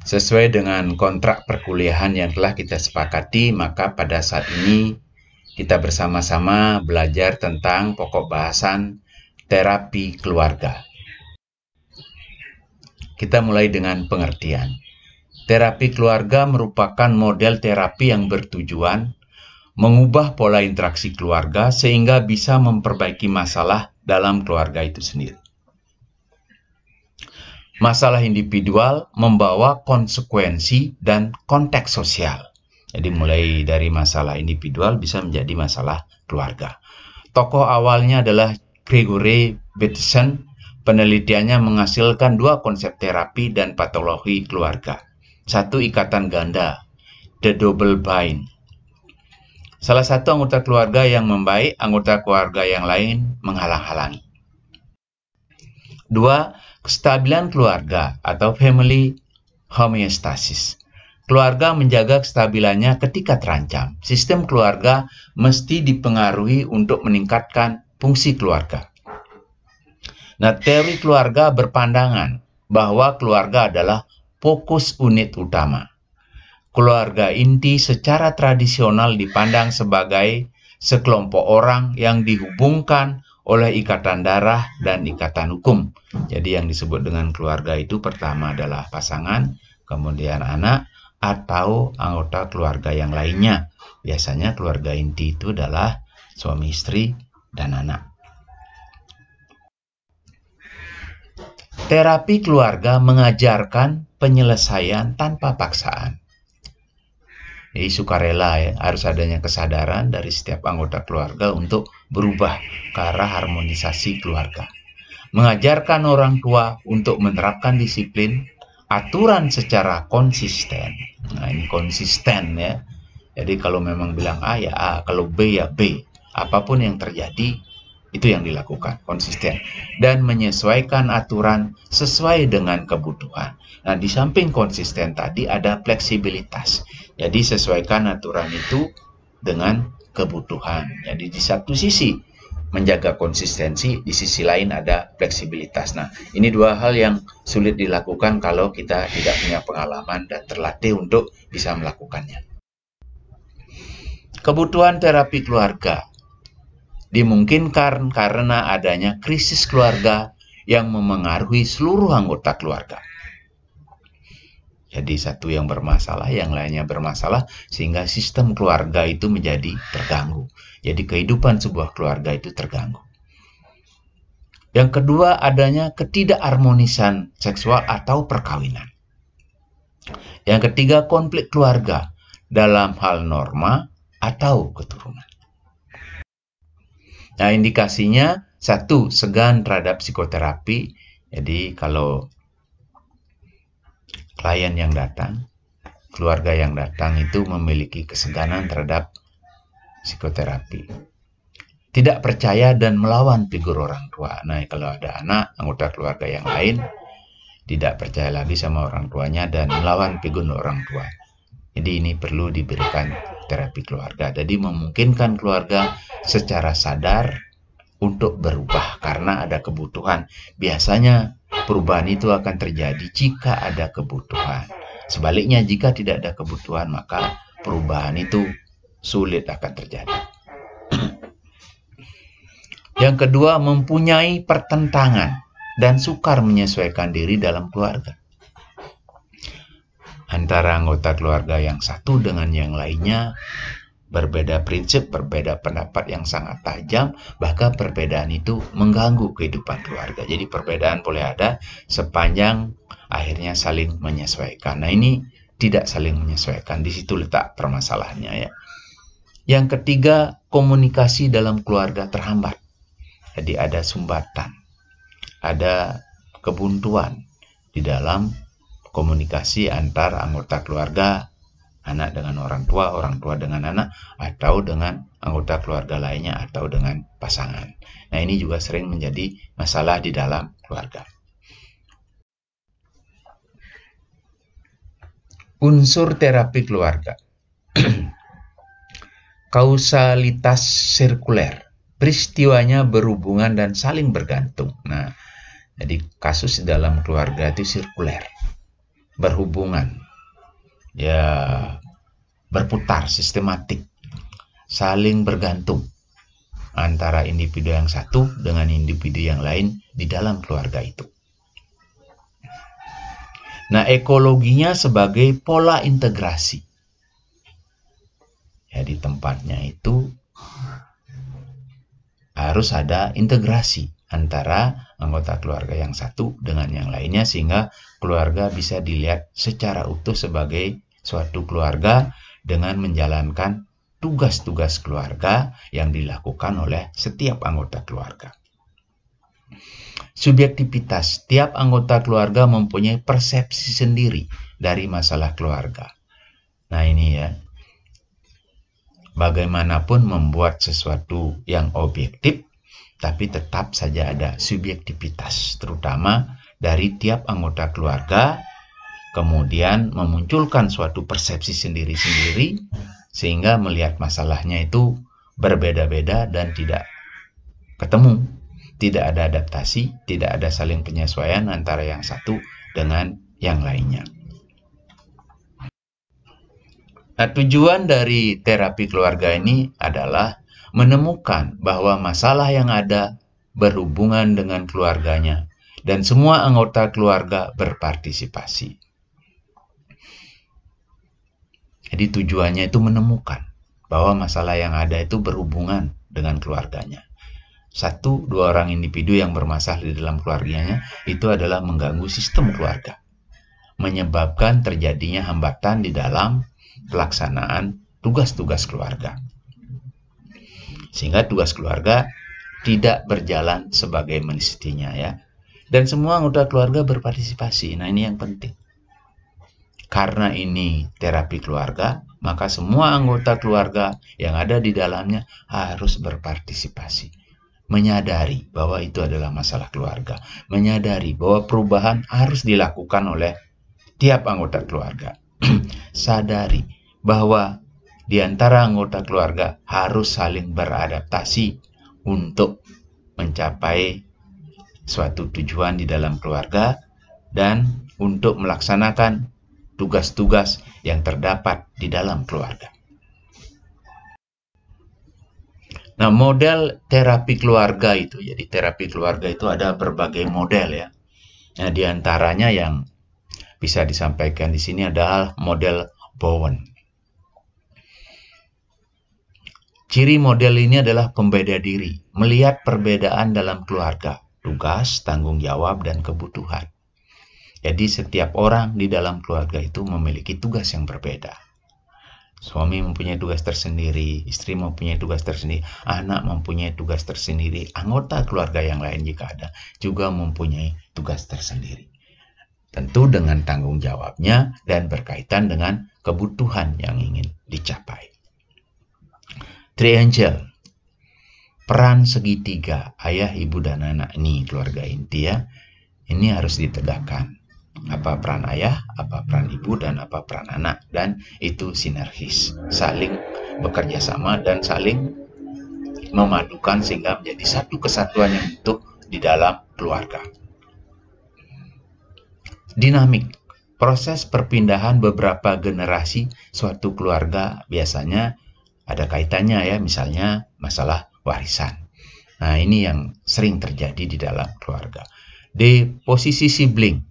Sesuai dengan kontrak perkuliahan yang telah kita sepakati, maka pada saat ini kita bersama-sama belajar tentang pokok bahasan terapi keluarga. Kita mulai dengan pengertian. Terapi keluarga merupakan model terapi yang bertujuan mengubah pola interaksi keluarga sehingga bisa memperbaiki masalah dalam keluarga itu sendiri. Masalah individual membawa konsekuensi dan konteks sosial. Jadi mulai dari masalah individual bisa menjadi masalah keluarga. Tokoh awalnya adalah Gregory Bateson. Penelitiannya menghasilkan dua konsep terapi dan patologi keluarga. Satu, ikatan ganda, the double bind. Salah satu anggota keluarga yang membaik, anggota keluarga yang lain menghalang-halangi. Dua, kestabilan keluarga atau family homeostasis. Keluarga menjaga kestabilannya ketika terancam. Sistem keluarga mesti dipengaruhi untuk meningkatkan fungsi keluarga. Nah, teori keluarga berpandangan bahwa keluarga adalah fokus unit utama. Keluarga inti secara tradisional dipandang sebagai sekelompok orang yang dihubungkan oleh ikatan darah dan ikatan hukum. Jadi yang disebut dengan keluarga itu pertama adalah pasangan, kemudian anak, atau anggota keluarga yang lainnya. Biasanya keluarga inti itu adalah suami istri dan anak. Terapi keluarga mengajarkan penyelesaian tanpa paksaan. Jadi sukarela ya, harus adanya kesadaran dari setiap anggota keluarga untuk berubah ke arah harmonisasi keluarga. Mengajarkan orang tua untuk menerapkan disiplin, aturan secara konsisten. Nah, ini konsisten ya. Jadi kalau memang bilang A ya A, kalau B ya B. Apapun yang terjadi, itu yang dilakukan, konsisten. Dan menyesuaikan aturan sesuai dengan kebutuhan. Nah, di samping konsisten tadi ada fleksibilitas. Jadi sesuaikan aturan itu dengan kebutuhan. Jadi di satu sisi menjaga konsistensi, di sisi lain ada fleksibilitas. Nah, ini dua hal yang sulit dilakukan kalau kita tidak punya pengalaman dan terlatih untuk bisa melakukannya. Kebutuhan terapi keluarga dimungkinkan karena adanya krisis keluarga yang memengaruhi seluruh anggota keluarga. Jadi satu yang bermasalah, yang lainnya bermasalah, sehingga sistem keluarga itu menjadi terganggu. Jadi kehidupan sebuah keluarga itu terganggu. Yang kedua, adanya ketidakharmonisan seksual atau perkawinan. Yang ketiga, konflik keluarga dalam hal norma atau keturunan. Nah, indikasinya, satu, segan terhadap psikoterapi. Jadi kalau klien yang datang, keluarga yang datang itu memiliki keseganan terhadap psikoterapi. Tidak percaya dan melawan figur orang tua. Nah, kalau ada anak, anggota keluarga yang lain, tidak percaya lagi sama orang tuanya dan melawan figur orang tua. Jadi ini perlu diberikan terapi keluarga. Jadi memungkinkan keluarga secara sadar untuk berubah karena ada kebutuhan. Biasanya perubahan itu akan terjadi jika ada kebutuhan. Sebaliknya, jika tidak ada kebutuhan, maka perubahan itu sulit akan terjadi. Yang kedua, mempunyai pertentangan dan sukar menyesuaikan diri dalam keluarga. Antara anggota keluarga yang satu dengan yang lainnya berbeda prinsip, berbeda pendapat yang sangat tajam, bahkan perbedaan itu mengganggu kehidupan keluarga. Jadi perbedaan boleh ada sepanjang akhirnya saling menyesuaikan. Nah, ini tidak saling menyesuaikan, di situ letak permasalahannya ya. Yang ketiga, komunikasi dalam keluarga terhambat. Jadi ada sumbatan, ada kebuntuan di dalam komunikasi antar anggota keluarga, anak dengan orang tua dengan anak, atau dengan anggota keluarga lainnya, atau dengan pasangan. Nah, ini juga sering menjadi masalah di dalam keluarga. Unsur terapi keluarga. Kausalitas sirkuler. Peristiwanya berhubungan dan saling bergantung. Nah, jadi kasus di dalam keluarga itu sirkuler. berhubungan, ya berputar sistematik, saling bergantung antara individu yang satu dengan individu yang lain di dalam keluarga itu. Nah, ekologinya sebagai pola integrasi. Ya, di tempatnya itu harus ada integrasi antara anggota keluarga yang satu dengan yang lainnya, sehingga keluarga bisa dilihat secara utuh sebagai suatu keluarga dengan menjalankan tugas-tugas keluarga yang dilakukan oleh setiap anggota keluarga. Subjektivitas, tiap anggota keluarga mempunyai persepsi sendiri dari masalah keluarga. Nah, ini ya, bagaimanapun membuat sesuatu yang objektif, tapi tetap saja ada subjektivitas, terutama dari tiap anggota keluarga, kemudian memunculkan suatu persepsi sendiri-sendiri, sehingga melihat masalahnya itu berbeda-beda dan tidak ketemu. Tidak ada adaptasi, tidak ada saling penyesuaian antara yang satu dengan yang lainnya. Nah, tujuan dari terapi keluarga ini adalah menemukan bahwa masalah yang ada berhubungan dengan keluarganya dan semua anggota keluarga berpartisipasi. Jadi tujuannya itu menemukan bahwa masalah yang ada itu berhubungan dengan keluarganya. 1-2 orang individu yang bermasalah di dalam keluarganya itu adalah mengganggu sistem keluarga, menyebabkan terjadinya hambatan di dalam pelaksanaan tugas-tugas keluarga, sehingga tugas keluarga tidak berjalan sebagai mestinya ya. Dan semua anggota keluarga berpartisipasi. Nah, ini yang penting. Karena ini terapi keluarga, maka semua anggota keluarga yang ada di dalamnya harus berpartisipasi. Menyadari bahwa itu adalah masalah keluarga. Menyadari bahwa perubahan harus dilakukan oleh tiap anggota keluarga. Sadari bahwa di antara anggota keluarga harus saling beradaptasi untuk mencapai suatu tujuan di dalam keluarga dan untuk melaksanakan tugas-tugas yang terdapat di dalam keluarga. Nah, model terapi keluarga itu, jadi terapi keluarga itu ada berbagai model ya. Nah, di antaranya yang bisa disampaikan di sini adalah model Bowen. Ciri model ini adalah pembeda diri, melihat perbedaan dalam keluarga, tugas, tanggung jawab, dan kebutuhan. Jadi setiap orang di dalam keluarga itu memiliki tugas yang berbeda. Suami mempunyai tugas tersendiri, istri mempunyai tugas tersendiri, anak mempunyai tugas tersendiri, anggota keluarga yang lain jika ada juga mempunyai tugas tersendiri. Tentu dengan tanggung jawabnya dan berkaitan dengan kebutuhan yang ingin dicapai. Triangle, peran segitiga, ayah, ibu, dan anak, ini keluarga inti ya. Ini harus ditegakkan. Apa peran ayah, apa peran ibu, dan apa peran anak. Dan itu sinergis, saling bekerja sama dan saling memadukan sehingga menjadi satu kesatuan yang utuh di dalam keluarga. Dinamik, proses perpindahan beberapa generasi suatu keluarga biasanya ada kaitannya ya, misalnya masalah warisan. Nah, ini yang sering terjadi di dalam keluarga. Di posisi sibling.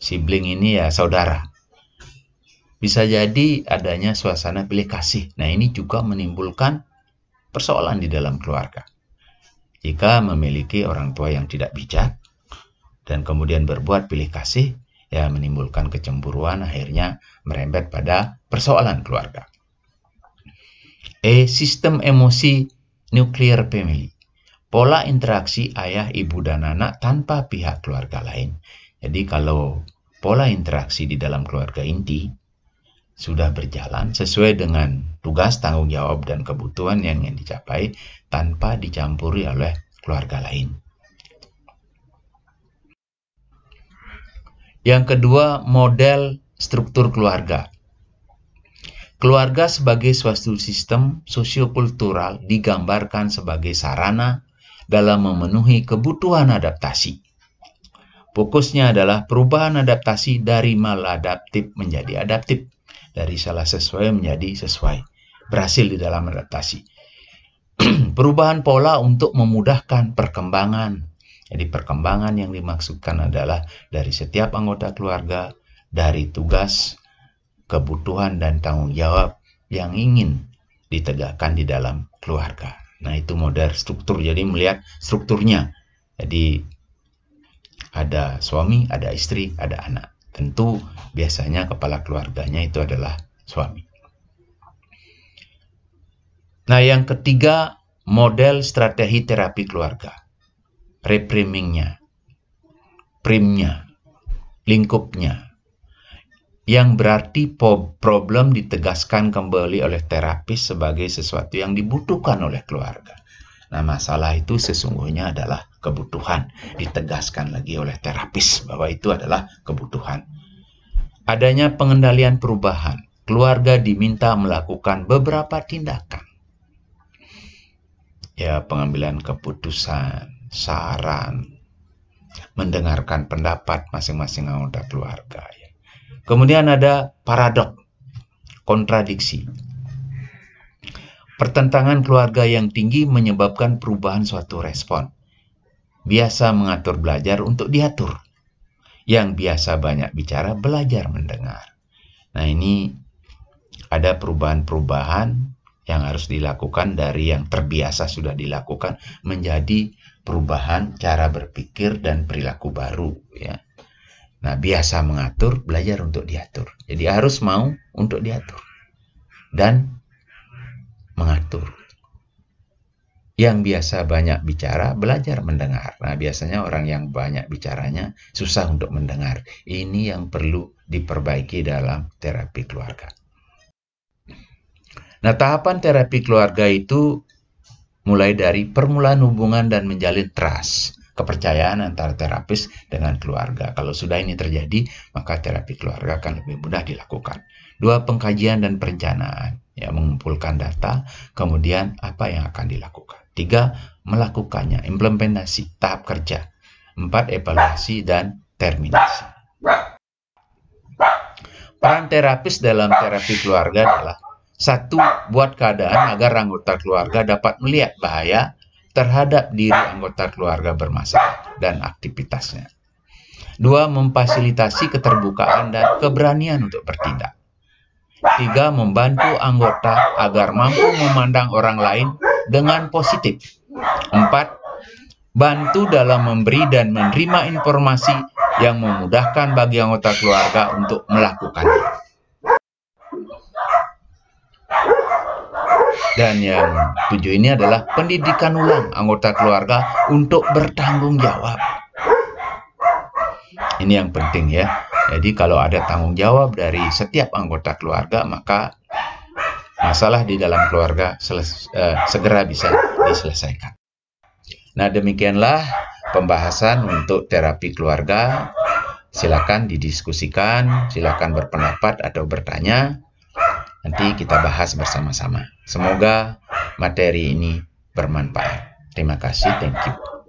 Sibling ini ya saudara. Bisa jadi adanya suasana pilih kasih. Nah, ini juga menimbulkan persoalan di dalam keluarga. Jika memiliki orang tua yang tidak bijak dan kemudian berbuat pilih kasih, ya menimbulkan kecemburuan, akhirnya merembet pada persoalan keluarga. Sistem emosi nuclear family. Pola interaksi ayah, ibu, dan anak tanpa pihak keluarga lain. Jadi kalau pola interaksi di dalam keluarga inti sudah berjalan sesuai dengan tugas, tanggung jawab, dan kebutuhan yang ingin dicapai tanpa dicampuri oleh keluarga lain. Yang kedua, model struktur keluarga. Keluarga sebagai suatu sistem sosiokultural digambarkan sebagai sarana dalam memenuhi kebutuhan adaptasi, Fokusnya adalah perubahan adaptasi dari maladaptif menjadi adaptif. Dari salah sesuai menjadi sesuai. Berhasil di dalam adaptasi. Perubahan pola untuk memudahkan perkembangan. Jadi perkembangan yang dimaksudkan adalah dari setiap anggota keluarga, dari tugas, kebutuhan, dan tanggung jawab yang ingin ditegakkan di dalam keluarga. Nah, itu model struktur. Jadi melihat strukturnya. Jadi ada suami, ada istri, ada anak. Tentu biasanya kepala keluarganya itu adalah suami. Nah, yang ketiga, model strategi terapi keluarga. Reframingnya, primnya, lingkupnya. Yang berarti problem ditegaskan kembali oleh terapis sebagai sesuatu yang dibutuhkan oleh keluarga. Nah, masalah itu sesungguhnya adalah kebutuhan. Ditegaskan lagi oleh terapis bahwa itu adalah kebutuhan. Adanya pengendalian perubahan. Keluarga diminta melakukan beberapa tindakan. Ya, pengambilan keputusan, saran, mendengarkan pendapat masing-masing anggota keluarga. Kemudian ada paradok, kontradiksi. Pertentangan keluarga yang tinggi menyebabkan perubahan suatu respon. Biasa mengatur belajar untuk diatur. Yang biasa banyak bicara belajar mendengar. Nah, ini ada perubahan-perubahan yang harus dilakukan dari yang terbiasa sudah dilakukan menjadi perubahan cara berpikir dan perilaku baru, ya. Nah, biasa mengatur, belajar untuk diatur. Jadi harus mau untuk diatur dan mengatur. Yang biasa banyak bicara, belajar mendengar. Nah, biasanya orang yang banyak bicaranya susah untuk mendengar. Ini yang perlu diperbaiki dalam terapi keluarga. Nah, tahapan terapi keluarga itu mulai dari permulaan hubungan dan menjalin trust. Kepercayaan antara terapis dengan keluarga. Kalau sudah ini terjadi, maka terapi keluarga akan lebih mudah dilakukan. 2, pengkajian dan perencanaan. Ya, mengumpulkan data, kemudian apa yang akan dilakukan. 3, melakukannya, implementasi, tahap kerja. 4, evaluasi dan terminasi. Peran terapis dalam terapi keluarga adalah 1, buat keadaan agar anggota keluarga dapat melihat bahaya terhadap diri anggota keluarga bermasalah dan aktivitasnya. 2, memfasilitasi keterbukaan dan keberanian untuk bertindak. 3, membantu anggota agar mampu memandang orang lain dengan positif. 4, bantu dalam memberi dan menerima informasi yang memudahkan bagi anggota keluarga untuk melakukannya. Dan yang 7 ini adalah pendidikan ulang anggota keluarga untuk bertanggung jawab. Ini yang penting, ya. Jadi kalau ada tanggung jawab dari setiap anggota keluarga, maka masalah di dalam keluarga segera bisa diselesaikan. Nah, demikianlah pembahasan untuk terapi keluarga. Silakan didiskusikan, silakan berpendapat atau bertanya. Nanti kita bahas bersama-sama. Semoga materi ini bermanfaat. Terima kasih, thank you.